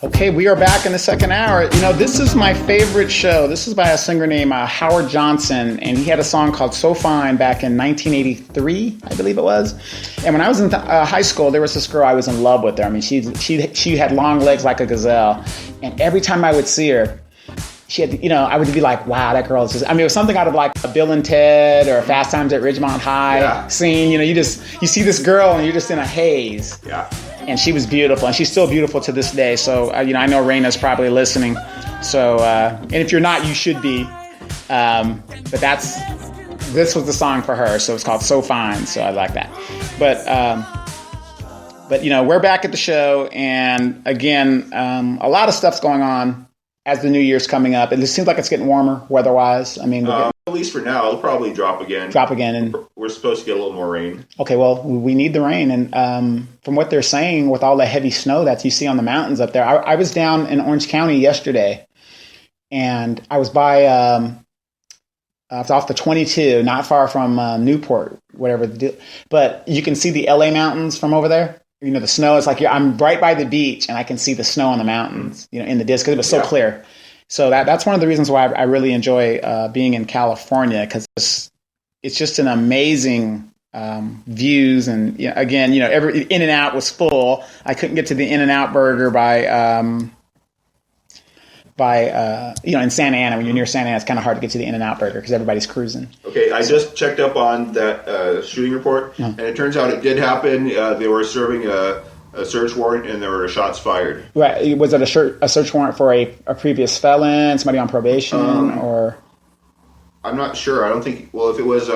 Okay, we are back in the second hour. You know, this is my favorite show. This is by a singer named Howard Johnson, and he had a song called So Fine back in 1983, I believe it was. And when I was in high school, there was this girl I was in love with her. I mean, she had long legs like a gazelle, and every time I would see her, she had, you know, I would be like, wow, that girl is just, I mean, it was something out of like a Bill and Ted or Fast Times at Ridgemont High scene. You know, you see this girl and you're just in a haze. Yeah. And she was beautiful, and she's still beautiful to this day. So, you know, I know Raina's probably listening. So, and if you're not, you should be. But this was the song for her. So it's called So Fine. So I like that. But you know, we're back at the show, and again, a lot of stuff's going on as the new year's coming up. It seems like it's getting warmer weather-wise. I mean, at least for now, it'll probably drop again. And we're supposed to get a little more rain. Okay, well, we need the rain, and from what they're saying, with all the heavy snow that you see on the mountains up there, I was down in Orange County yesterday, and I was by it's off the 22, not far from Newport, whatever the deal. But you can see the LA mountains from over there. You know, the snow is like, I'm right by the beach and I can see the snow on the mountains, you know, in the disc, because it was so clear. So that's one of the reasons why I really enjoy being in California, because it's just an amazing views. And you know, again, you know, every In-N-Out was full. I couldn't get to the In-N-Out burger by you know, in Santa Ana. When you're near Santa Ana, it's kind of hard to get to the In-N-Out burger because everybody's cruising. Okay, I just checked up on that shooting report, and it turns out it did happen. They were serving a search warrant, and there were shots fired. Right? Was it a search warrant for a previous felon, somebody on probation, or? I'm not sure. I don't think. Well, if it was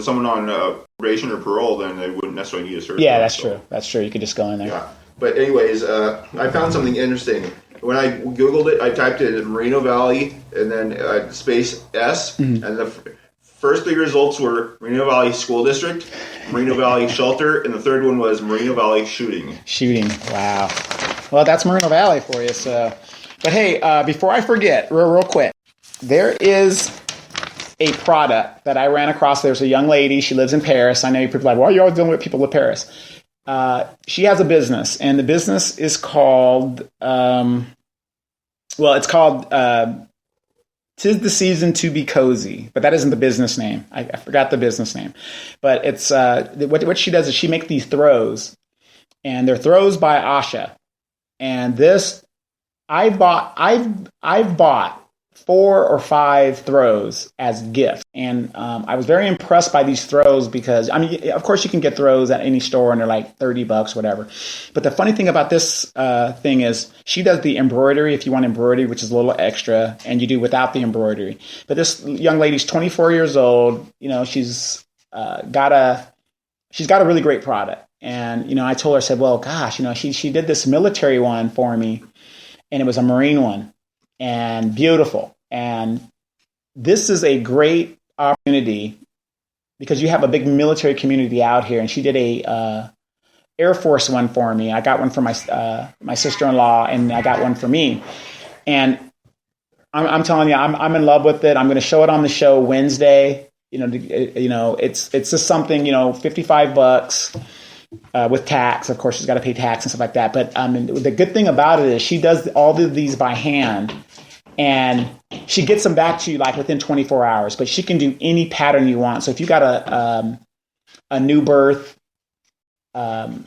someone on probation or parole, then they wouldn't necessarily need a search. Yeah, that's true. That's true. You could just go in there. Yeah. But anyways, I found something interesting. When I Googled it, I typed in Moreno Valley and then space S, and the first three results were Moreno Valley School District, Moreno Valley Shelter, and the third one was Moreno Valley Shooting. Wow. Well, that's Moreno Valley for you. So, but hey, before I forget, real quick, there is a product that I ran across. There's a young lady. She lives in Paris. I know people are like, why are you always dealing with people in Paris? She has a business, and the business is called, it's called 'Tis the Season to Be Cozy, but that isn't the business name. I forgot the business name, but it's what she does is she makes these throws, and they're throws by Asha, and this I've bought 4 or 5 throws as gifts. And I was very impressed by these throws because, I mean, of course you can get throws at any store and they're like $30, whatever. But the funny thing about this thing is she does the embroidery if you want embroidery, which is a little extra, and you do without the embroidery. But this young lady's 24 years old. You know, she's got a really great product. And, you know, I told her, I said, well, gosh, you know, she did this military one for me, and it was a Marine one. And beautiful. And this is a great opportunity because you have a big military community out here. And she did a Air Force one for me. I got one for my sister-in-law, and I got one for me. And I'm telling you, I'm in love with it. I'm going to show it on the show Wednesday. You know, it's just something, you know, $55. With tax, of course, she's got to pay tax and stuff like that. But the good thing about it is she does all of these by hand, and she gets them back to you like within 24 hours. But she can do any pattern you want. So if you got a new birth, you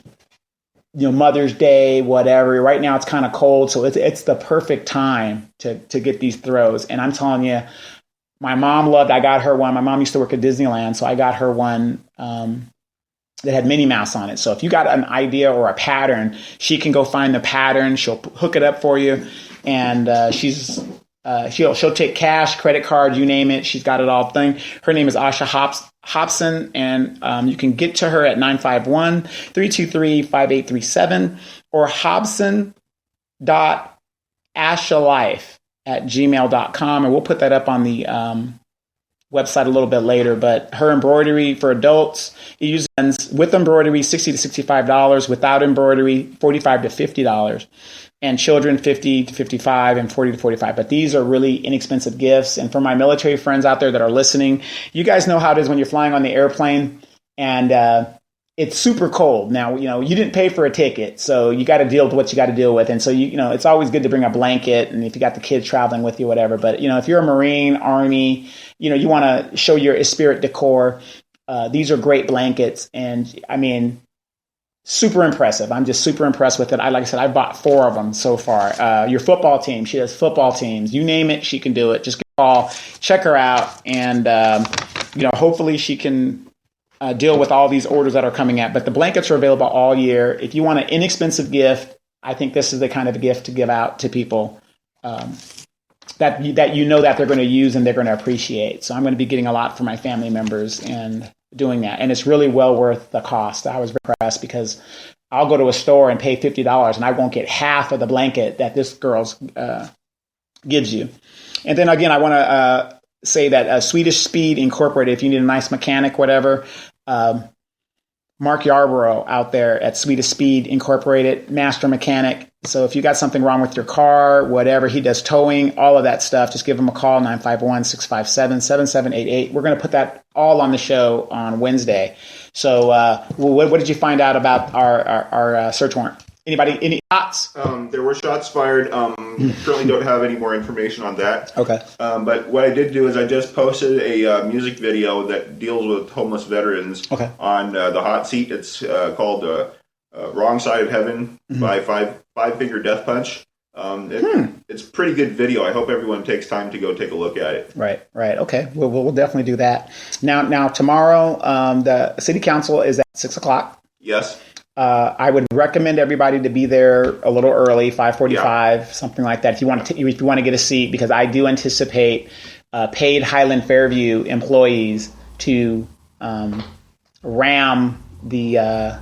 know, Mother's Day, whatever. Right now it's kind of cold, so it's the perfect time to get these throws. And I'm telling you, my mom loved. I got her one. My mom used to work at Disneyland, so I got her one. That had Minnie Mouse on it. So if you got an idea or a pattern, she can go find the pattern. She'll hook it up for you, and she'll take cash, credit card, you name it. She's got it all thing. Her name is Asha Hobson, and you can get to her at 951-323-5837 or hobson.ashalife@gmail.com, and we'll put that up on the website a little bit later. But her embroidery for adults, it uses with embroidery $60 to $65, without embroidery $45 to $50, and children $50 to $55 and $40 to $45. But these are really inexpensive gifts. And for my military friends out there that are listening, you guys know how it is when you're flying on the airplane and it's super cold. Now, you didn't pay for a ticket, so you got to deal with what you got to deal with. And so, it's always good to bring a blanket, and if you got the kids traveling with you, whatever. But, if you're a Marine, Army, you want to show your Esprit de Corps. These are great blankets. And I mean, super impressive. I'm just super impressed with it. Like I said, I bought 4 of them so far. Your football team, she does football teams. You name it, she can do it. Just give a call, check her out, and, hopefully she can deal with all these orders that are coming out. But the blankets are available all year. If you want an inexpensive gift, I think this is the kind of a gift to give out to people that that they're going to use and they're going to appreciate. So I'm going to be getting a lot for my family members and doing that. And it's really well worth the cost. I was very impressed because I'll go to a store and pay $50 and I won't get half of the blanket that this girl's gives you. And then again, I want to say that Swedish Speed Incorporated, if you need a nice mechanic, whatever, Mark Yarborough out there at Swedish Speed Incorporated, master mechanic. So if you got something wrong with your car, whatever, he does towing, all of that stuff, just give him a call, 951-657-7788. We're going to put that all on the show on Wednesday. So what did you find out about our search warrant? Any shots? There were shots fired. Currently don't have any more information on that. Okay. But what I did do is I just posted a music video that deals with homeless veterans on the hot seat. It's called Wrong Side of Heaven by Five Finger Death Punch. It's a pretty good video. I hope everyone takes time to go take a look at it. Right. Okay. We'll definitely do that. Now tomorrow, the city council is at 6:00. Yes. I would recommend everybody to be there a little early, 5:45, something like that. If you want to get a seat, because I do anticipate paid Highland Fairview employees to ram the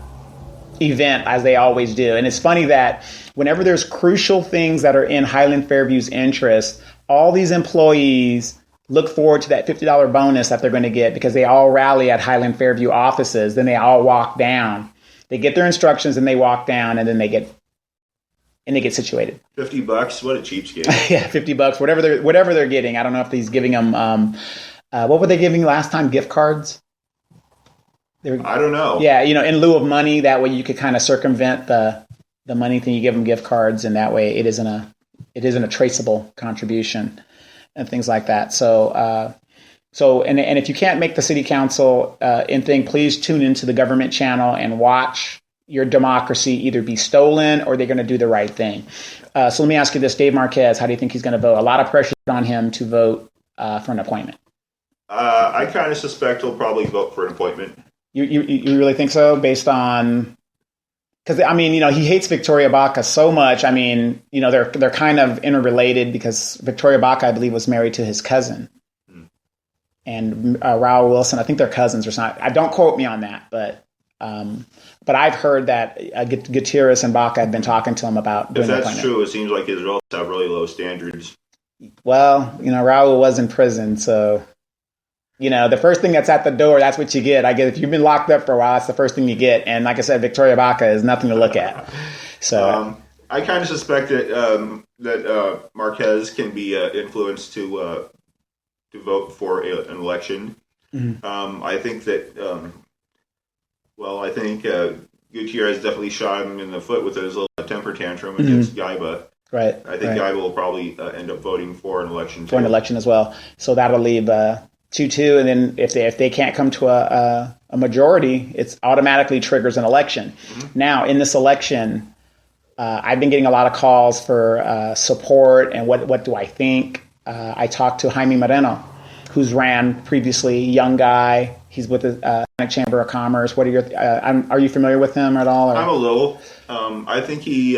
event as they always do. And it's funny that whenever there's crucial things that are in Highland Fairview's interest, all these employees look forward to that $50 bonus that they're going to get because they all rally at Highland Fairview offices. Then they all walk down. They get their instructions and they walk down, and then they get situated. $50? What a cheapskate! Yeah, $50. Whatever they're getting. I don't know if he's giving them. What were they giving last time? Gift cards. I don't know. Yeah, in lieu of money. That way you could kind of circumvent the money thing. You give them gift cards, and that way it isn't a traceable contribution and things like that. So if you can't make the city council thing, please tune into the government channel and watch your democracy either be stolen or they're going to do the right thing. So let me ask you this, Dave Marquez, how do you think he's going to vote? A lot of pressure on him to vote for an appointment. I kind of suspect he'll probably vote for an appointment. You really think so? Based on, because I mean, he hates Victoria Baca so much. I mean, they're kind of interrelated because Victoria Baca, I believe, was married to his cousin. And Raul Wilson, I think they're cousins or something. Don't quote me on that, but I've heard that Gutierrez and Baca have been talking to him about doing If that's true, it seems like his relatives have really low standards. Well, Raul was in prison, so the first thing that's at the door, that's what you get. I guess if you've been locked up for a while, that's the first thing you get. And like I said, Victoria Baca is nothing to look at. So I kind of suspect that Marquez can be influenced to vote for an election. Mm-hmm. I think that, Gutierrez definitely shot him in the foot with his little temper tantrum against Gaiba. Right. I think Gaiba will probably end up voting for an election too. For an election as well. So that'll leave 2-2, and then if they can't come to a majority, it automatically triggers an election. Mm-hmm. Now, in this election, I've been getting a lot of calls for support and what do I think. I talked to Jaime Moreno, who's ran previously, young guy. He's with the Chamber of Commerce. What are your? Are you familiar with him at all? Or? I'm a little. I think he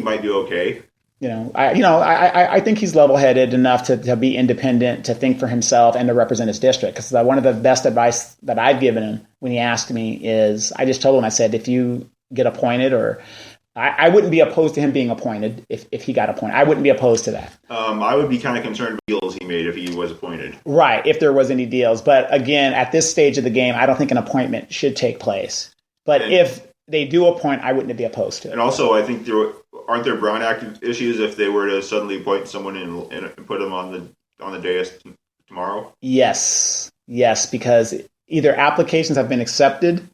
might do okay. I think he's level-headed enough to be independent, to think for himself, and to represent his district. Because one of the best advice that I've given him when he asked me is, I just told him, I said, if you get appointed, or I wouldn't be opposed to him being appointed if he got appointed. I wouldn't be opposed to that. I would be kind of concerned with the deals he made if he was appointed. Right, if there was any deals. But again, at this stage of the game, I don't think an appointment should take place. But if they do appoint, I wouldn't be opposed to it. And also, I think aren't there Brown Act issues if they were to suddenly appoint someone and put them on the dais tomorrow? Yes, because either applications have been accepted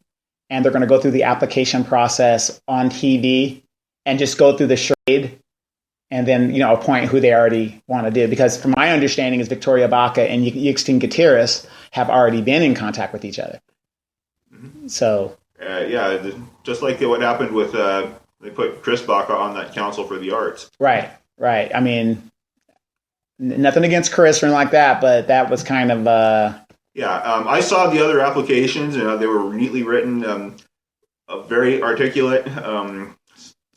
and they're going to go through the application process on TV and just go through the charade and then, appoint who they already want to do. Because from my understanding is Victoria Baca and Yixtin Gutierrez have already been in contact with each other. Mm-hmm. So... just like what happened with, they put Chris Baca on that Council for the Arts. Right. I mean, nothing against Chris or anything like that, but that was kind of... I saw the other applications, and they were neatly written, very articulate.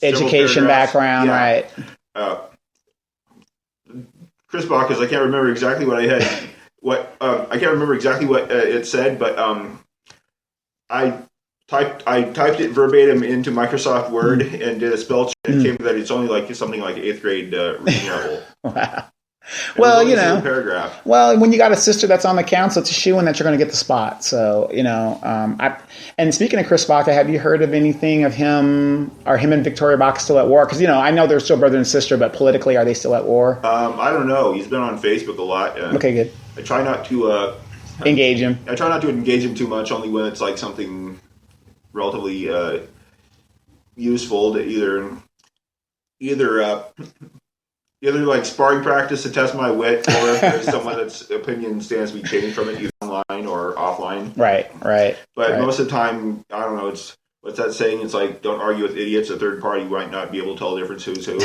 Education background, right. Chris Baca's, I can't remember exactly what I had, it said, but I typed it verbatim into Microsoft Word and did a spell check, and it came that it's only something like 8th grade reading level. Wow. Well, paragraph. Well, when you got a sister that's on the council, it's a shoo-in that you're going to get the spot. So, and speaking of Chris Baca, have you heard of anything of him? Are him and Victoria Baca still at war? Because, I know they're still brother and sister, but politically, are they still at war? I don't know. He's been on Facebook a lot. Okay, good. I try not to engage him. I try not to engage him too much, only when it's like something relatively useful to either like sparring practice to test my wit, or if there's someone that's opinion stands to be changed from it, either online or offline. Right. But most of the time, I don't know. It's what's that saying? It's like, don't argue with idiots. A third party might not be able to tell the difference who's who.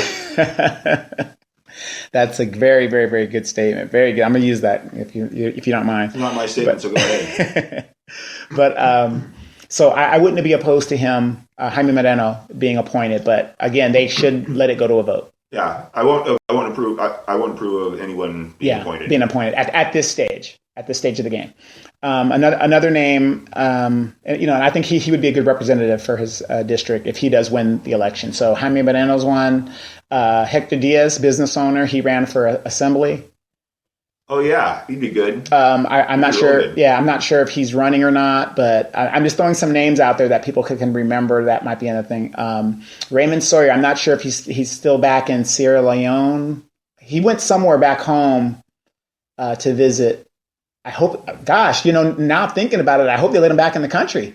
That's a very, very, very good statement. Very good. I'm gonna use that if you don't mind. It's not my statement, so go ahead. But so I wouldn't be opposed to him, Jaime Moreno, being appointed. But again, they should let it go to a vote. Yeah, I won't approve. I won't approve of anyone being appointed. Being appointed at this stage of the game. Another name, and I think he would be a good representative for his district if he does win the election. So Jaime Moreno's one. Hector Diaz, business owner, he ran for assembly. Oh yeah, he'd be good. I'm not sure. Good. Yeah, I'm not sure if he's running or not, but I'm just throwing some names out there that people can remember. That might be another thing. Raymond Sawyer, I'm not sure if he's still back in Sierra Leone. He went somewhere back home to visit. I hope. Gosh, now thinking about it, I hope they let him back in the country.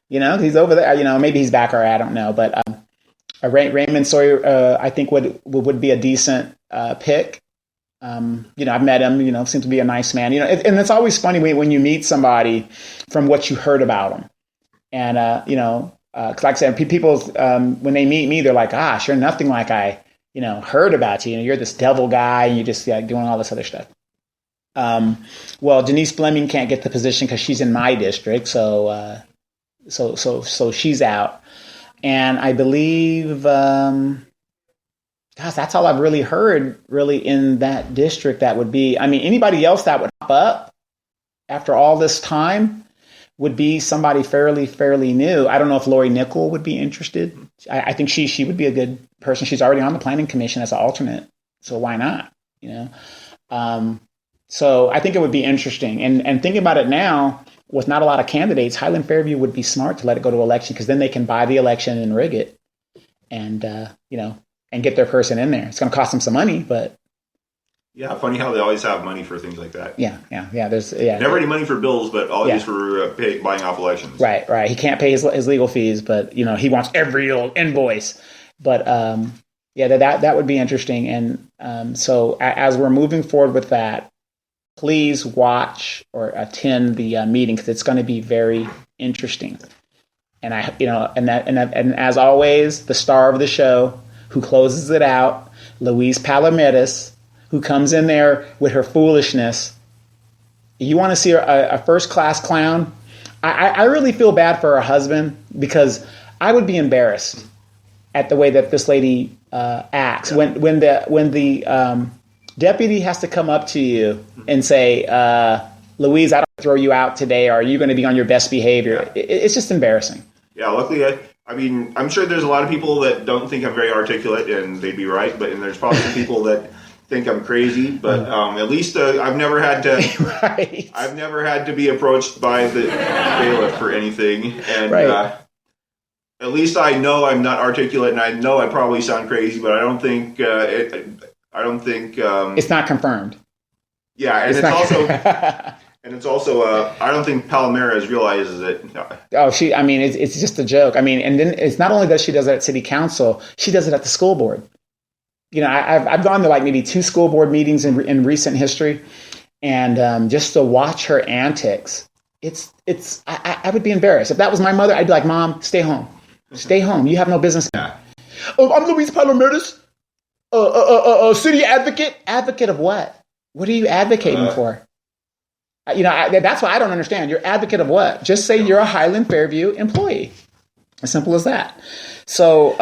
He's over there. Maybe he's back, or I don't know. But Raymond Sawyer, I think would be a decent pick. I've met him, seems to be a nice man, and it's always funny when you meet somebody from what you heard about them. And, 'cause like I said, people, when they meet me, they're like, gosh, you're nothing like I, heard about you. You're this devil guy and you're just doing all this other stuff. Well, Denise Fleming can't get the position because she's in my district. So she's out. And I believe, gosh, that's all I've really heard in that district. That would be, anybody else that would pop up after all this time would be somebody fairly new. I don't know if Lori Nickel would be interested. I think she would be a good person. She's already on the planning commission as an alternate. So why not? So I think it would be interesting. And thinking about it now, with not a lot of candidates, Highland Fairview would be smart to let it go to election, because then they can buy the election and rig it and get their person in there. It's going to cost them some money, but yeah, funny how they always have money for things like that. Yeah. There's never any money for bills, but always for buying off elections. Right. He can't pay his legal fees, but he wants every old invoice. But that would be interesting. And so as we're moving forward with that, please watch or attend the meeting, because it's going to be very interesting. And and as always, the star of the show, who closes it out, Louise Palomedes, who comes in there with her foolishness. You want to see a first-class clown? I really feel bad for her husband, because I would be embarrassed at the way that this lady acts. Yeah. When the deputy has to come up to you and say, Louise, I don't throw you out today, or are you going to be on your best behavior? Yeah. It's just embarrassing. Yeah, luckily, I'm sure there's a lot of people that don't think I'm very articulate, and they'd be right. And there's probably some people that think I'm crazy. But at least I've never had to. Right. I've never had to be approached by the bailiff for anything, and at least I know I'm not articulate, and I know I probably sound crazy. But I don't think it's not confirmed. Yeah, and it's also And it's also, I don't think Palomares realizes it. Oh, it's just a joke. I mean, and then it's not only that she does it at city council, she does it at the school board. I've gone to like maybe 2 school board meetings in recent history, and just to watch her antics, I would be embarrassed. If that was my mother, I'd be like, Mom, stay home. Stay home. You have no business. Yeah. I'm Luis Palomares, city advocate. Advocate of what? What are you advocating for? That's why I don't understand. You're advocate of what? Just say you're a Highland Fairview employee. As simple as that. So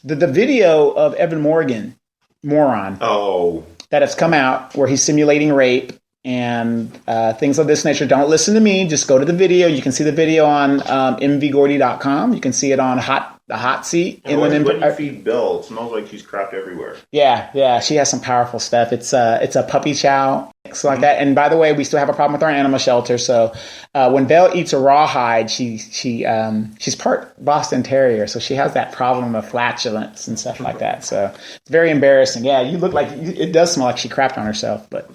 the video of Evan Morgan, moron, that has come out where he's simulating rape and things of this nature. Don't listen to me. Just go to the video. You can see the video on mvgordy.com. You can see it on the hot seat. And when you feed Bill, it smells like she's crapped everywhere. Yeah. She has some powerful stuff. It's a puppy chow, something like that. And by the way, we still have a problem with our animal shelter. So when Belle eats a rawhide, she's part Boston Terrier, so she has that problem of flatulence and stuff like that. So it's very embarrassing. Yeah, you look like it does smell like she crapped on herself, but.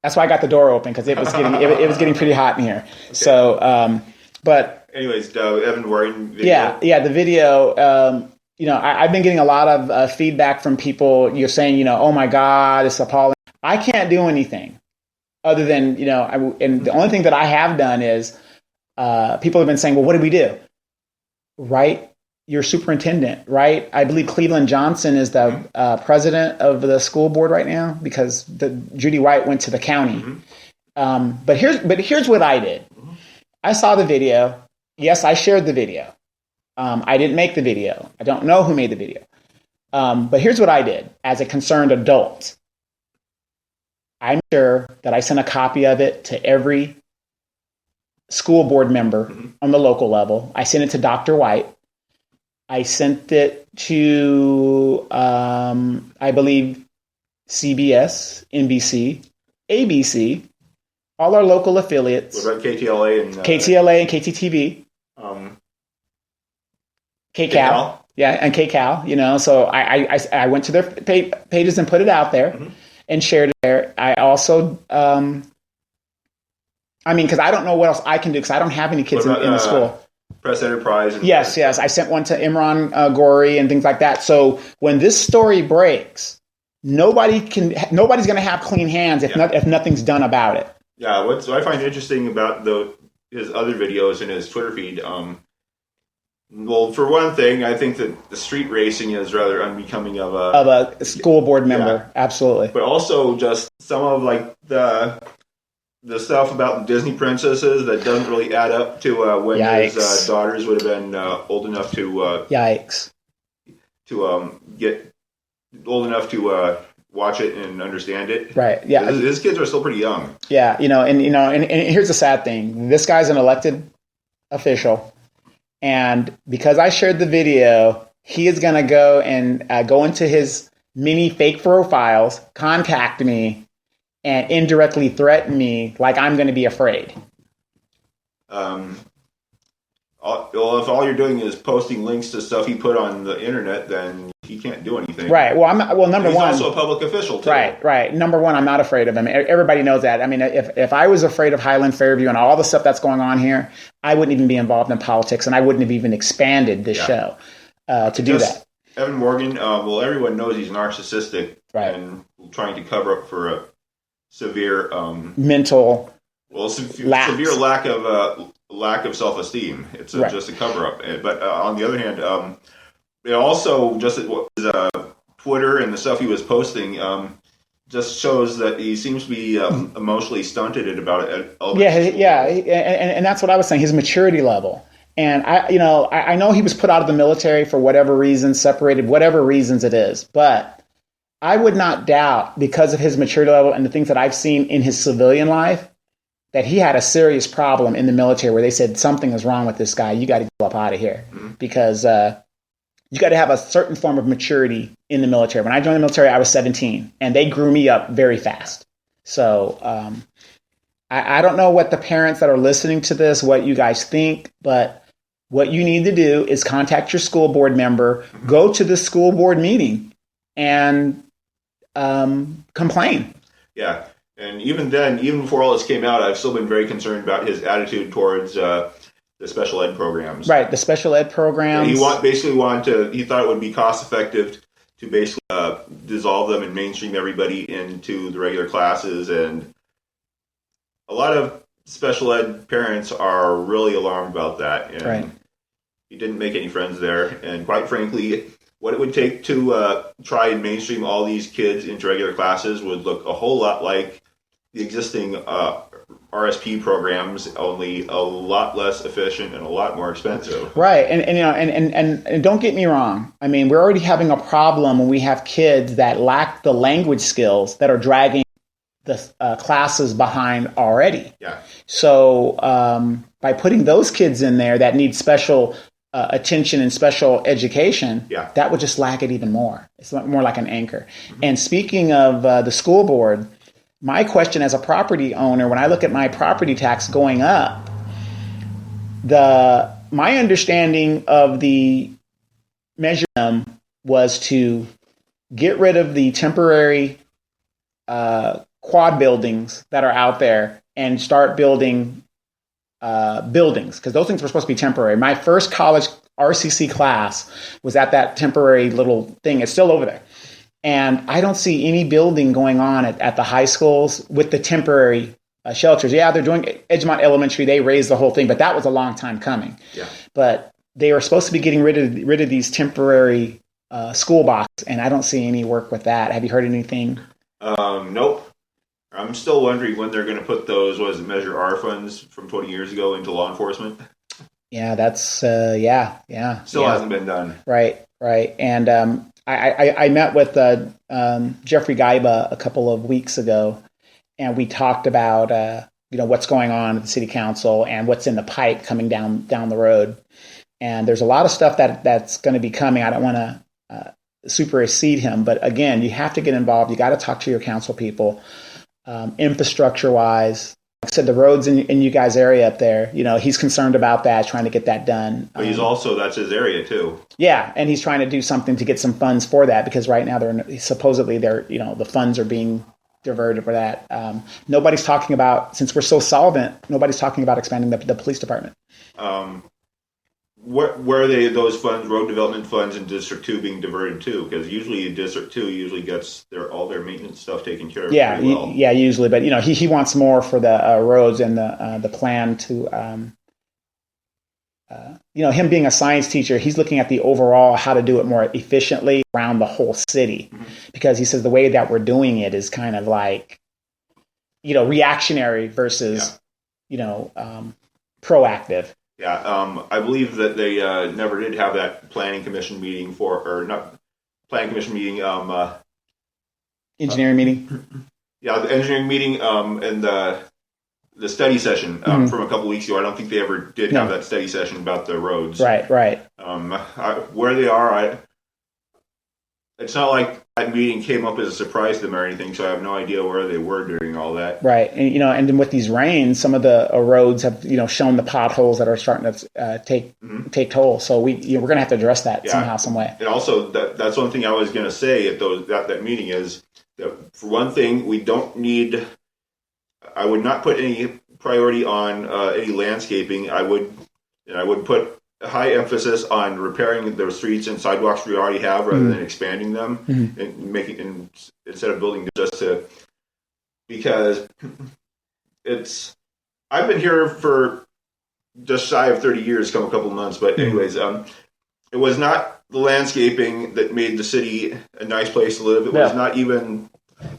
That's why I got the door open, because it was getting pretty hot in here. Okay. So, but anyways, Evan Morgan video. Yeah, the video. I've been getting a lot of feedback from people. You're saying, oh my God, it's appalling. I can't do anything other than and the only thing that I have done is people have been saying, well, what did we do? Right. Your superintendent, right? I believe Cleveland Johnson is the president of the school board right now, because Judy White went to the county. Mm-hmm. But here's what I did. Mm-hmm. I saw the video. Yes, I shared the video. I didn't make the video. I don't know who made the video. But here's what I did as a concerned adult. I'm sure that I sent a copy of it to every school board member on the local level. I sent it to Dr. White. I sent it to, I believe, CBS, NBC, ABC, all our local affiliates. What about KTLA and KTTV, KCAL, yeah, and KCAL. So I went to their pages and put it out there and shared it there. I also, because I don't know what else I can do, because I don't have any kids in the school. Press Enterprise. Yes. I sent one to Imran Gori and things like that. So when this story breaks, nobody's going to have clean hands if nothing's done about it. Yeah. What I find interesting about his other videos in his Twitter feed, well, for one thing, I think that the street racing is rather unbecoming of a school board member. Yeah. Absolutely. But also just some of like the stuff about Disney princesses that doesn't really add up to when his daughters would have been old enough to get old enough to watch it and understand it. Right. Yeah. His kids are still pretty young. Yeah. And here's the sad thing. This guy's an elected official, and because I shared the video, he is going to go and go into his mini fake profiles, contact me, and indirectly threaten me like I'm going to be afraid. Well, if all you're doing is posting links to stuff he put on the internet, then he can't do anything. Right. Well, number one, he's also a public official too. Right. Number one, I'm not afraid of him. Everybody knows that. I mean, if I was afraid of Highland Fairview and all the stuff that's going on here, I wouldn't even be involved in politics, and I wouldn't have even expanded this show to do that. Evan Morgan, everyone knows he's narcissistic, right, and trying to cover up for a severe mental severe lack of self-esteem. It's just a cover-up. But on the other hand, it also just his Twitter and the stuff he was posting just shows that he seems to be emotionally stunted about it. And that's what I was saying. His maturity level. And I know he was put out of the military for whatever reason, separated, whatever reasons it is, but I would not doubt, because of his maturity level and the things that I've seen in his civilian life, that he had a serious problem in the military where they said something is wrong with this guy. You got to go up out of here, because you got to have a certain form of maturity in the military. When I joined the military, I was 17, and they grew me up very fast. So I don't know what the parents that are listening to this, what you guys think, but what you need to do is contact your school board member, go to the school board meeting, and complain. Yeah. And even then, even before all this came out, I've still been very concerned about his attitude towards the special ed programs. Right, the special ed programs. He he thought it would be cost effective to basically dissolve them and mainstream everybody into the regular classes. And a lot of special ed parents are really alarmed about that. And right. He didn't make any friends there. And quite frankly, what it would take to try and mainstream all these kids into regular classes would look a whole lot like the existing RSP programs, only a lot less efficient and a lot more expensive. Right, and don't get me wrong. I mean, we're already having a problem when we have kids that lack the language skills that are dragging the classes behind already. Yeah. So by putting those kids in there that need special attention and special education, that would just lag it even more. It's more like an anchor. Mm-hmm. And speaking of the school board, my question as a property owner, when I look at my property tax going up, my understanding of the measure was to get rid of the temporary quad buildings that are out there and start building buildings, because those things were supposed to be temporary. My first college RCC class was at that temporary little thing. It's still over there. And I don't see any building going on at the high schools with the temporary shelters. Yeah, they're doing Edgemont Elementary. They raised the whole thing, but that was a long time coming. Yeah. But they were supposed to be getting rid of these temporary school boxes, and I don't see any work with that. Have you heard anything? Nope. I'm still wondering when they're going to put those, Measure R funds from 20 years ago into law enforcement. Yeah, that's, Still hasn't been done. Right. And I met with Jeffrey Gaiba a couple of weeks ago, and we talked about, what's going on at the city council and what's in the pipe coming down the road. And there's a lot of stuff that's going to be coming. I don't want to supersede him, but again, you have to get involved. You got to talk to your council people. Infrastructure-wise, like I said, the roads in you guys' area up there, he's concerned about that, trying to get that done. But that's his area too. Yeah, and he's trying to do something to get some funds for that, because right now the funds are being diverted for that. Nobody's talking about, since we're so solvent, nobody's talking about expanding the police department. Where are those funds, road development funds in District 2 being diverted to? Because usually District 2 gets all their maintenance stuff taken care of pretty well. Yeah, usually. But, he wants more for the roads and the plan to, him being a science teacher, he's looking at the overall how to do it more efficiently around the whole city. Mm-hmm. Because he says the way that we're doing it is kind of like, reactionary versus, proactive. Yeah, I believe that they never did have that planning commission meeting engineering meeting. Yeah, the engineering meeting and the study session from a couple weeks ago. I don't think they ever did have that study session about the roads. Right. Where they are, it's not like that meeting came up as a surprise to them or anything, so I have no idea where they were during all that. Right, and and then with these rains, some of the roads have shown the potholes that are starting to take toll. So we're going to have to address that somehow, some way. And also, that's one thing I was going to say at that meeting is that, for one thing, we don't need. I would not put any priority on any landscaping. I would put a high emphasis on repairing the streets and sidewalks we already have, rather than expanding them and instead of building because I've been here for just shy of 30 years, come a couple of months, but anyways, it was not the landscaping that made the city a nice place to live. It was not even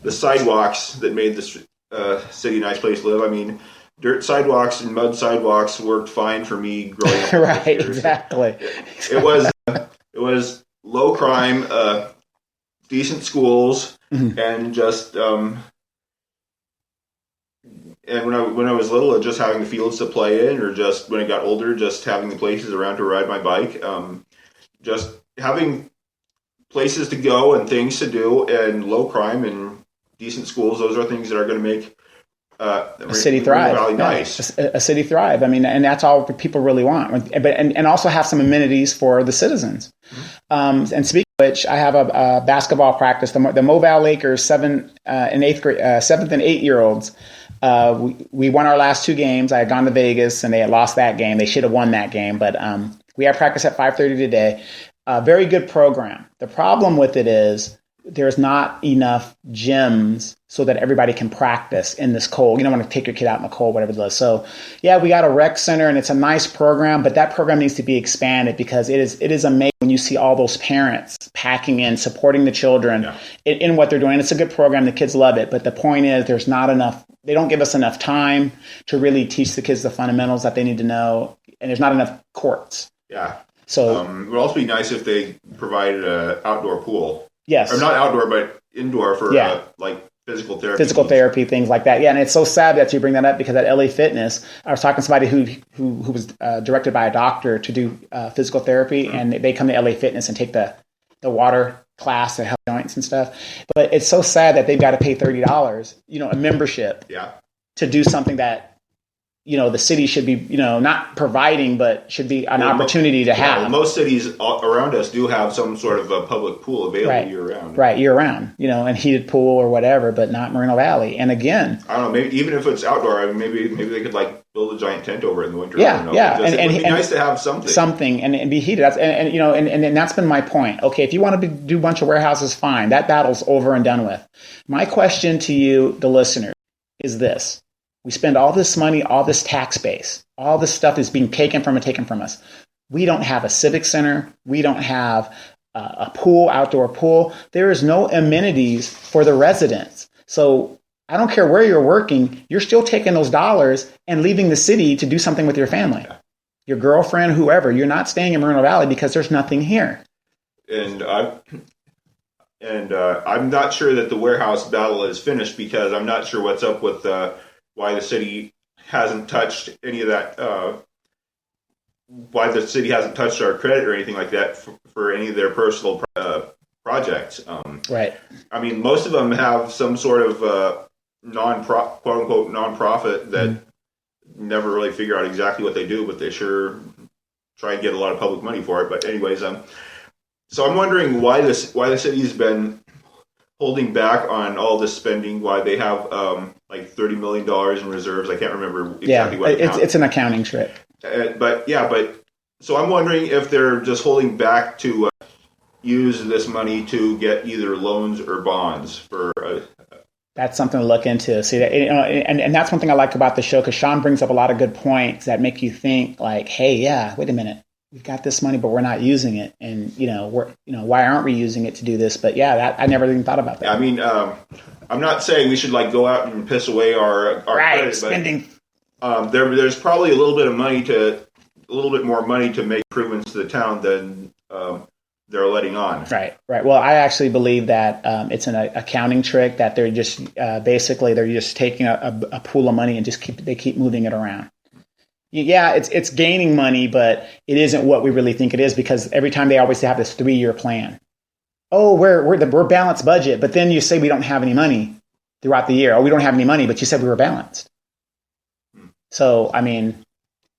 the sidewalks that made the city a nice place to live. I mean, dirt sidewalks and mud sidewalks worked fine for me growing up. Right, exactly. It was low crime, decent schools, and just and when I was little, just having the fields to play in, or just when I got older, just having the places around to ride my bike, just having places to go and things to do, and low crime and decent schools. Those are things that are going to make a city thrive. Valley nice. A city thrive. I mean, and that's all people really want. But and also have some amenities for the citizens. And speaking which I have a basketball practice. The Mobile Lakers 7th and 8-year-olds. We won our last 2 games. I had gone to Vegas and they had lost that game. They should have won that game, but we have practice at 5:30 today. Very good program. The problem with it is there's not enough gyms so that everybody can practice in this cold. You don't want to take your kid out in the cold, whatever it is. So, yeah, we got a rec center and it's a nice program, but that program needs to be expanded because it is amazing when you see all those parents packing in, supporting the children in what they're doing. It's a good program. The kids love it. But the point is there's not enough. They don't give us enough time to really teach the kids the fundamentals that they need to know. And there's not enough courts. Yeah. So it would also be nice if they provided an outdoor pool. Yes. Or not outdoor, but indoor for like physical therapy. Physical therapy, things like that. Yeah, and it's so sad that you bring that up because at LA Fitness, I was talking to somebody who was directed by a doctor to do physical therapy, and they come to LA Fitness and take the water class to help joints and stuff. But it's so sad that they've got to pay $30, a membership to do something that the city should be, not providing, but should be an opportunity to have. Most cities around us do have some sort of a public pool available year-round. Right, year-round, and heated pool or whatever, but not Moreno Valley. And again, I don't know, maybe even if it's outdoor, maybe they could build a giant tent over it in the winter. Yeah. And it would be nice to have something. And be heated. And that's been my point. Okay, if you want to do a bunch of warehouses, fine. That battle's over and done with. My question to you, the listener, is this. We spend all this money, all this tax base, all this stuff is being taken from us. We don't have a civic center. We don't have a pool, outdoor pool. There is no amenities for the residents. So I don't care where you're working, you're still taking those dollars and leaving the city to do something with your family, your girlfriend, whoever. You're not staying in Moreno Valley because there's nothing here. And I'm not sure that the warehouse battle is finished because I'm not sure what's up with why the city hasn't touched any of that, why the city hasn't touched our credit or anything like that for any of their personal projects. Right. I mean, most of them have some sort of quote unquote nonprofit that never really figure out exactly what they do, but they sure try and get a lot of public money for it. But anyways, so I'm wondering why the city's been holding back on all this spending, why they have like $30 million in reserves. I can't remember exactly what it's an accounting trick. But so I'm wondering if they're just holding back to use this money to get either loans or bonds for. That's something to look into. See that, and that's one thing I like about the show because Sean brings up a lot of good points that make you think like, hey, wait a minute. We've got this money, but we're not using it. And, why aren't we using it to do this? But I never even thought about that. I mean, I'm not saying we should go out and piss away our credit, spending. But there's probably a little bit more money to make improvements to the town than they're letting on. Right. Well, I actually believe that it's an accounting trick that they're just basically they're just taking a pool of money and they keep moving it around. Yeah, it's gaining money, but it isn't what we really think it is because every time they always have this 3-year plan. Oh, we're balanced budget, but then you say we don't have any money throughout the year. Oh, we don't have any money, but you said we were balanced. So, I mean,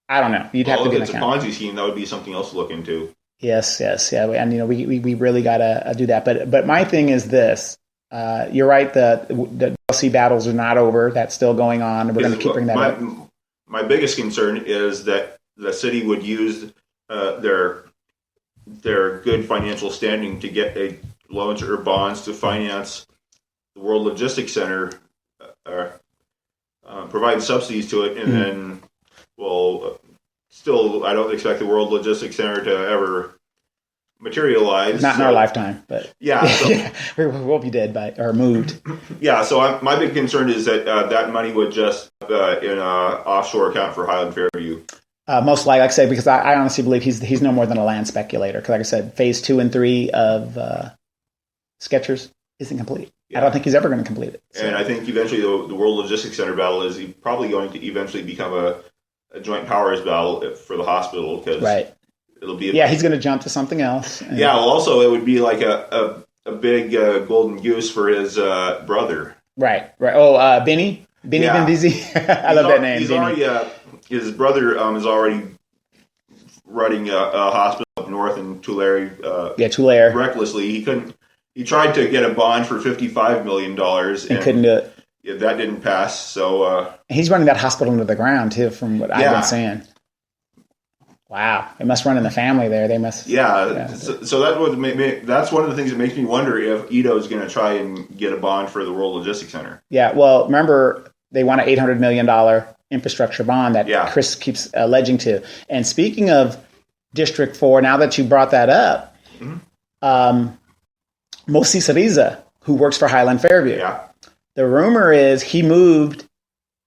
I don't know. You'd have to do if it's a Ponzi scheme, that would be something else to look into. Yes, yeah, and we really gotta do that. But my thing is this: you're right. The DLC battles are not over. That's still going on. We're going to keep bringing that up. My biggest concern is that the city would use their good financial standing to get loans or bonds to finance the World Logistics Center, provide subsidies to it, and then, still, I don't expect the World Logistics Center to ever materialize. Not in our lifetime, but we'll be dead or moved. Yeah, so my big concern is that that money would just in an offshore account for Highland Fairview. Most likely, like I say, because I honestly believe he's no more than a land speculator. Because, like I said, phase 2 and 3 of Skechers isn't complete. Yeah. I don't think he's ever going to complete it. So. And I think eventually the World Logistics Center battle is probably going to eventually become a joint powers battle for the hospital because it'll be he's going to jump to something else. Also it would be like a big golden goose for his brother. Right. Oh, Benny Bendizi. I love that name. He's already his brother is already running a hospital up in north in Tulare. Tulare. Recklessly, he couldn't. He tried to get a bond for $55 million and couldn't do it. That didn't pass. So he's running that hospital into the ground too, from what I've been saying. Wow, it must run in the family there. They must. Yeah. So that's one of the things that makes me wonder if Ito is going to try and get a bond for the World Logistics Center. Yeah. Well, remember they want an $800 million infrastructure bond that Chris keeps alleging to. And speaking of District 4, now that you brought that up, Mosi Sariza, who works for Highland Fairview, the rumor is he moved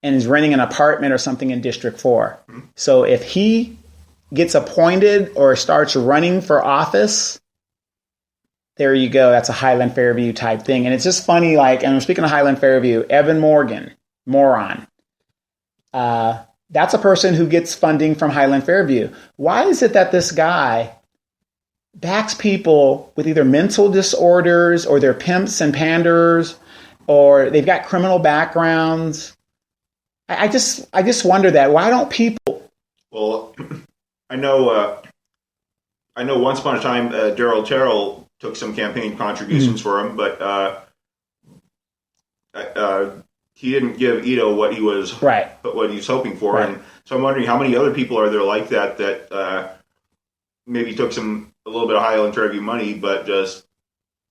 and is renting an apartment or something in District 4. So if he gets appointed or starts running for office, there you go. That's a Highland Fairview type thing. And it's just funny, like, and I'm speaking of Highland Fairview, Evan Morgan, moron. That's a person who gets funding from Highland Fairview. Why is it that this guy backs people with either mental disorders or they're pimps and panders or they've got criminal backgrounds? I just wonder that. Why don't people? Well, I know once upon a time, Daryl Terrell took some campaign contributions for him, but he didn't give Ito what he was hoping for. Right. And so I'm wondering how many other people are there like that maybe took a little bit of Highland Fairview money, but just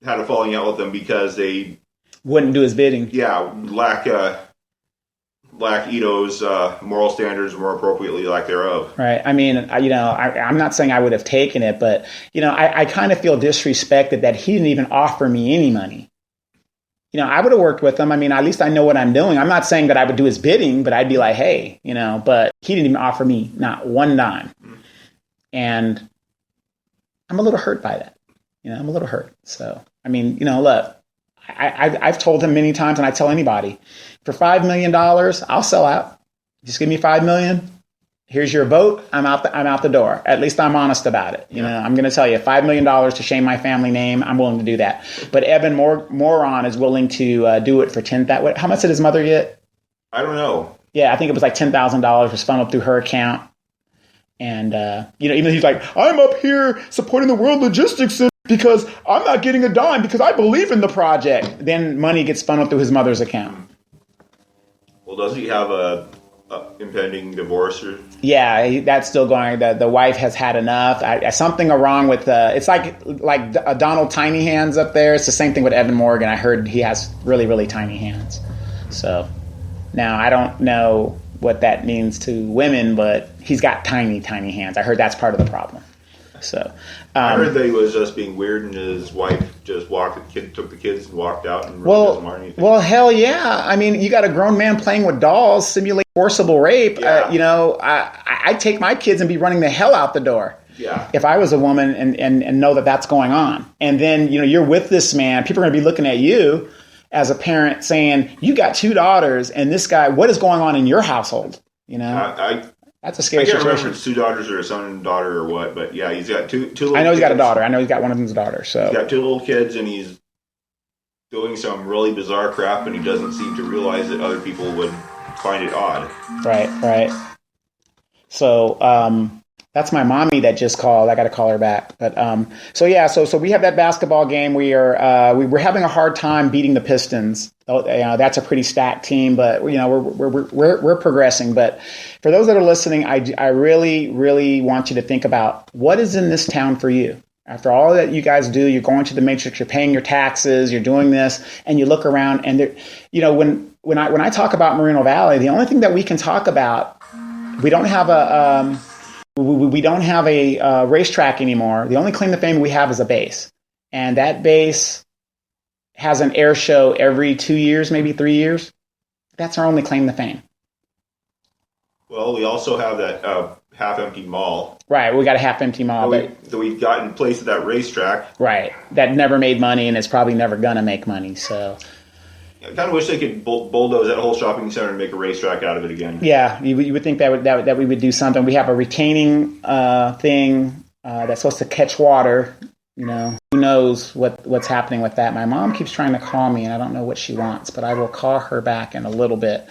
had a falling out with them because they wouldn't do his bidding. Yeah, lack Ito's moral standards more appropriately lack thereof. Right. I mean, I'm not saying I would have taken it, but, I kind of feel disrespected that he didn't even offer me any money. I would have worked with him. I mean, at least I know what I'm doing. I'm not saying that I would do his bidding, but I'd be like, hey, but he didn't even offer me not one dime. And I'm a little hurt by that. I'm a little hurt. So, I mean, look, I've told him many times, and I tell anybody, for $5 million, I'll sell out. Just give me $5 million. Here's your vote. I'm out the door. At least I'm honest about it. I'm going to tell you, $5 million to shame my family name. I'm willing to do that. But Evan Moron is willing to do it for $10,000. How much did his mother get? I don't know. Yeah, I think it was like $10,000 was funneled through her account. And even though he's like, I'm up here supporting the World Logistics Center because I'm not getting a dime because I believe in the project. Then money gets funneled through his mother's account. Well, does he have a impending divorce? Yeah, that's still going. The wife has had enough. Something wrong with it's like Donald Tiny Hands up there. It's the same thing with Evan Morgan. I heard he has really, really tiny hands. So now I don't know what that means to women, but he's got tiny, tiny hands. I heard that's part of the problem. So I heard that he was just being weird, and his wife just took the kids and walked out, and really doesn't want anything. Well, hell yeah! I mean, you got a grown man playing with dolls, simulate forcible rape. Yeah. I'd take my kids and be running the hell out the door. Yeah. If I was a woman and know that that's going on, and then you're with this man, people are going to be looking at you as a parent saying, "You got 2 daughters, and this guy, what is going on in your household?" That's a scary situation. I can't remember if it's 2 daughters or a son and daughter or what, but yeah, he's got two little I know he's kids. got a daughter. I know he's got one of them's a daughter. So he's got 2 little kids, and he's doing some really bizarre crap, and he doesn't seem to realize that other people would find it odd. Right. So that's my mommy that just called. I got to call her back. But so we have that basketball game. We're having a hard time beating the Pistons. That's a pretty stacked team, but we're progressing. But for those that are listening, I really, really want you to think about what is in this town for you. After all that you guys do, you're going to the matrix, you're paying your taxes, you're doing this, and you look around, and when I talk about Moreno Valley, the only thing that we can talk about, we don't have a racetrack anymore. The only claim to fame we have is a base, and that base has an air show every 2 years, maybe 3 years. That's our only claim to fame. Well, we also have that half-empty mall. Right, we got a half-empty mall. That we've got in place at that racetrack. Right, that never made money, and it's probably never going to make money. So I kind of wish they could bulldoze that whole shopping center and make a racetrack out of it again. Yeah, you would think that we would do something. We have a retaining thing that's supposed to catch water. Who knows what's happening with that? My mom keeps trying to call me, and I don't know what she wants, but I will call her back in a little bit.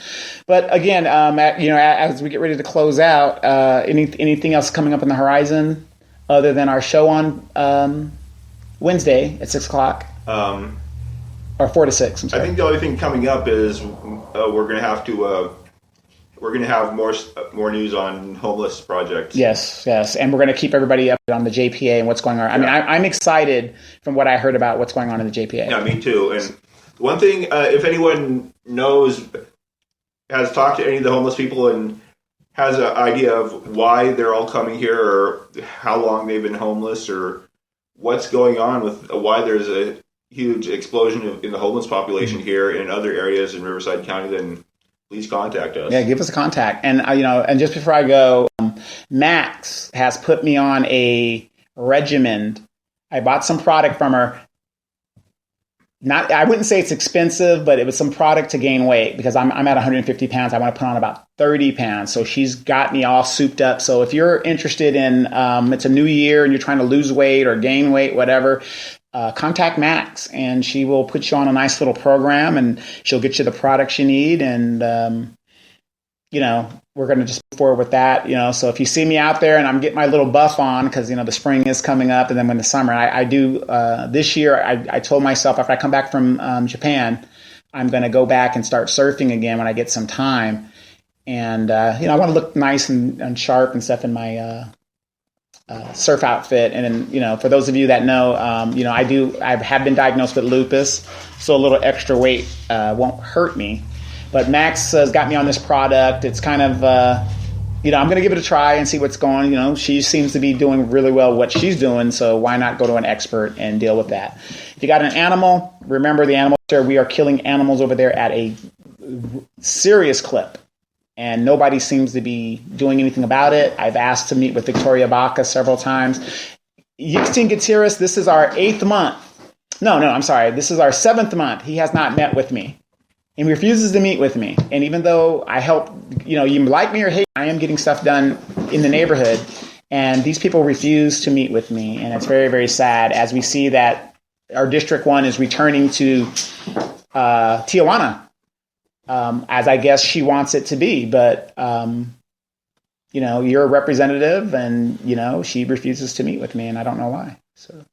But again, as we get ready to close out, anything else coming up on the horizon? other than our show on Wednesday at 6 o'clock. Or 4 to 6. I'm sorry. I think the only thing coming up is we're going to have more news on homeless projects. Yes, and we're going to keep everybody up on the JPA and what's going on. I mean, I'm excited from what I heard about what's going on in the JPA. Yeah, me too. And one thing, if anyone has talked to any of the homeless people and has an idea of why they're all coming here, or how long they've been homeless, or what's going on with why there's a huge explosion in the homeless population here and in other areas in Riverside County, then please contact us. Yeah, give us a contact. And and just before I go, Max has put me on a regimen. I bought some product from her. I wouldn't say it's expensive, but it was some product to gain weight, because I'm at 150 pounds. I want to put on about 30 pounds. So she's got me all souped up. So if you're interested in, it's a new year and you're trying to lose weight or gain weight, whatever, contact Max, and she will put you on a nice little program, and she'll get you the products you need. And, we're going to just move forward with that, so if you see me out there and I'm getting my little buff on, because, the spring is coming up, and then when the summer, I do, this year, I told myself after I come back from Japan, I'm going to go back and start surfing again when I get some time. And, I want to look nice and sharp and stuff in my surf outfit. And then, for those of you that know, I have been diagnosed with lupus, so a little extra weight won't hurt me. But Max has got me on this product. It's kind of, I'm going to give it a try and see what's going on. She seems to be doing really well what she's doing, so why not go to an expert and deal with that? If you got an animal, remember the animal shelter. We are killing animals over there at a serious clip, and nobody seems to be doing anything about it. I've asked to meet with Victoria Baca several times. Yucatán Gutierrez, this is our 8th month. No, I'm sorry. This is our 7th month. He has not met with me. And refuses to meet with me. And even though I help, you like me or hate me, I am getting stuff done in the neighborhood. And these people refuse to meet with me. And it's very, very sad, as we see that our District 1 is returning to Tijuana, as I guess she wants it to be. But, you're a representative, and, she refuses to meet with me, and I don't know why. So.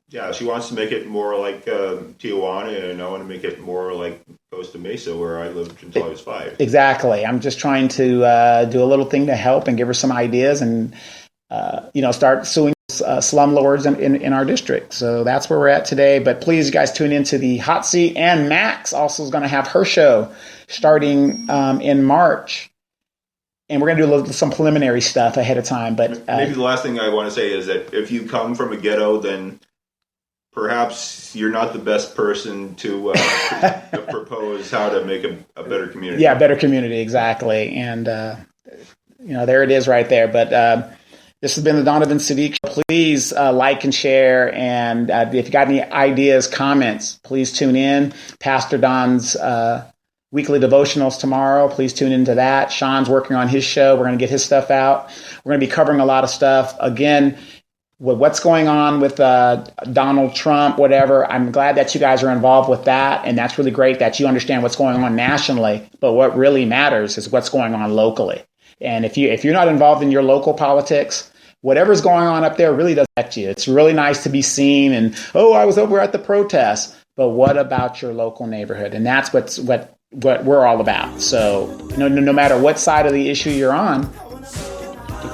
Yeah, she wants to make it more like Tijuana, and I want to make it more like Costa Mesa, where I lived until I was 5. Exactly. I'm just trying to do a little thing to help and give her some ideas, and start suing slumlords in our district. So that's where we're at today. But please, you guys, tune into the hot seat. And Max also is going to have her show starting in March. And we're going to do some preliminary stuff ahead of time. But maybe the last thing I want to say is that if you come from a ghetto, then perhaps you're not the best person to propose how to make a better community. Yeah, better community, exactly. And, there it is right there. But this has been the Donovan Sadiq Show. Please like and share. And if you got any ideas, comments, please tune in. Pastor Don's weekly devotionals tomorrow. Please tune into that. Sean's working on his show. We're going to get his stuff out. We're going to be covering a lot of stuff. Again, with what's going on with Donald Trump, whatever, I'm glad that you guys are involved with that. And that's really great that you understand what's going on nationally. But what really matters is what's going on locally. And if you're not involved in your local politics, whatever's going on up there really doesn't affect you. It's really nice to be seen and, I was over at the protest. But what about your local neighborhood? And that's what we're all about. So no matter what side of the issue you're on,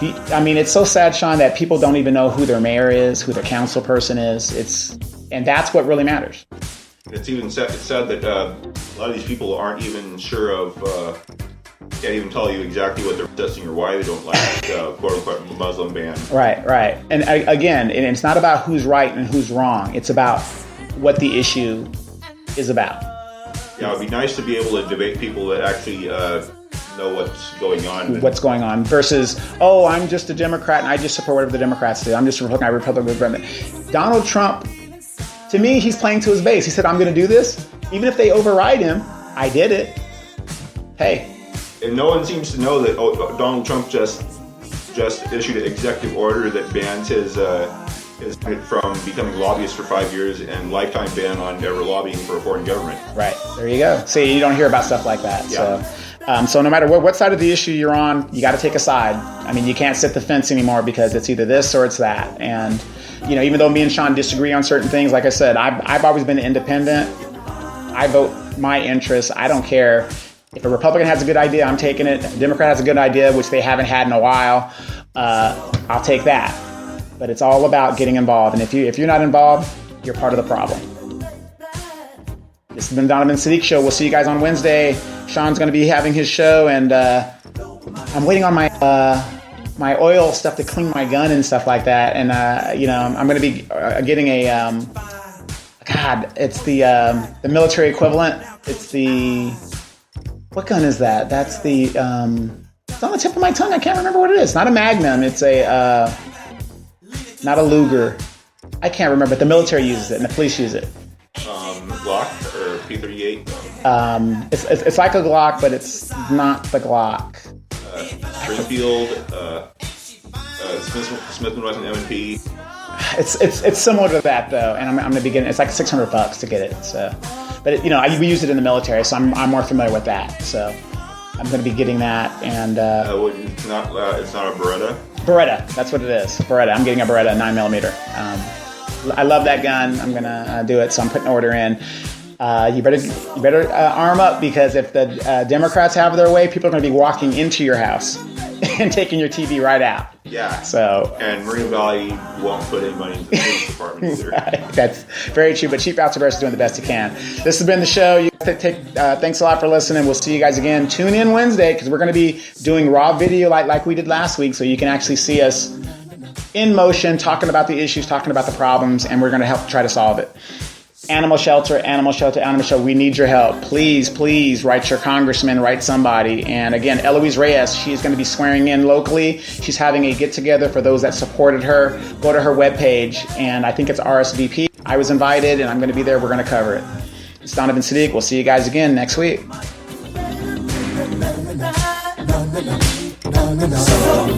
it's so sad, Sean, that people don't even know who their mayor is, who their council person is. And that's what really matters. It's even sad that a lot of these people aren't even sure of, can't even tell you exactly what they're protesting or why they don't like quote-unquote Muslim ban. Right. And again, it's not about who's right and who's wrong. It's about what the issue is about. Yeah, it would be nice to be able to debate people that actually know what's going on. What's going on versus, I'm just a Democrat and I just support whatever the Democrats do. I'm just a Republican. Donald Trump, to me, he's playing to his base. He said, I'm going to do this. Even if they override him, I did it. Hey. And no one seems to know that Donald Trump just issued an executive order that bans his from becoming lobbyist for 5 years and lifetime ban on ever lobbying for a foreign government. Right. There you go. See, you don't hear about stuff like that. Yeah. So, So no matter what side of the issue you're on, you got to take a side. I mean, you can't sit the fence anymore because it's either this or it's that. And, you know, even though me and Sean disagree on certain things, like I said, I've always been independent. I vote my interests. I don't care. If a Republican has a good idea, I'm taking it. If a Democrat has a good idea, which they haven't had in a while, I'll take that. But it's all about getting involved. And if you're not involved, you're part of the problem. This has been Donovan Sadiq Show. We'll see you guys on Wednesday. Sean's going to be having his show, and I'm waiting on my oil stuff to clean my gun and stuff like that. And you know, I'm going to be getting a it's the military equivalent. It's the what gun is that? That's the it's on the tip of my tongue. I can't remember what it is. It's not a Magnum. It's a not a Luger. I can't remember, but the military uses it and the police use it. Glock or P38? It's like a Glock, but it's not the Glock. Springfield, Smith & Wesson M&P. It's similar to that though, and I'm going to be getting. It's like $600 to get it. So, but we use it in the military, so I'm more familiar with that. So, I'm going to be getting that, and it's not a Beretta. Beretta, that's what it is. Beretta. I'm getting a Beretta 9mm. I love that gun. I'm gonna do it, so I'm putting an order in. You better arm up, because if the Democrats have their way, people are going to be walking into your house and taking your TV right out. Yeah. So, and Moreno Valley won't put any money into the police department either. That's very true. But Chief Outdoor is doing the best he can. This has been the show. Thanks a lot for listening. We'll see you guys again. Tune in Wednesday, because we're going to be doing raw video like we did last week, so you can actually see us in motion, talking about the issues, talking about the problems, and we're going to help try to solve it. Animal shelter, we need your help. Please write your congressman, write somebody. And again, Eloise Reyes, she's going to be swearing in locally. She's having a get-together for those that supported her. Go to her webpage, and I think it's RSVP. I was invited, and I'm going to be there. We're going to cover it. It's Donovan Sadiq. We'll see you guys again next week. So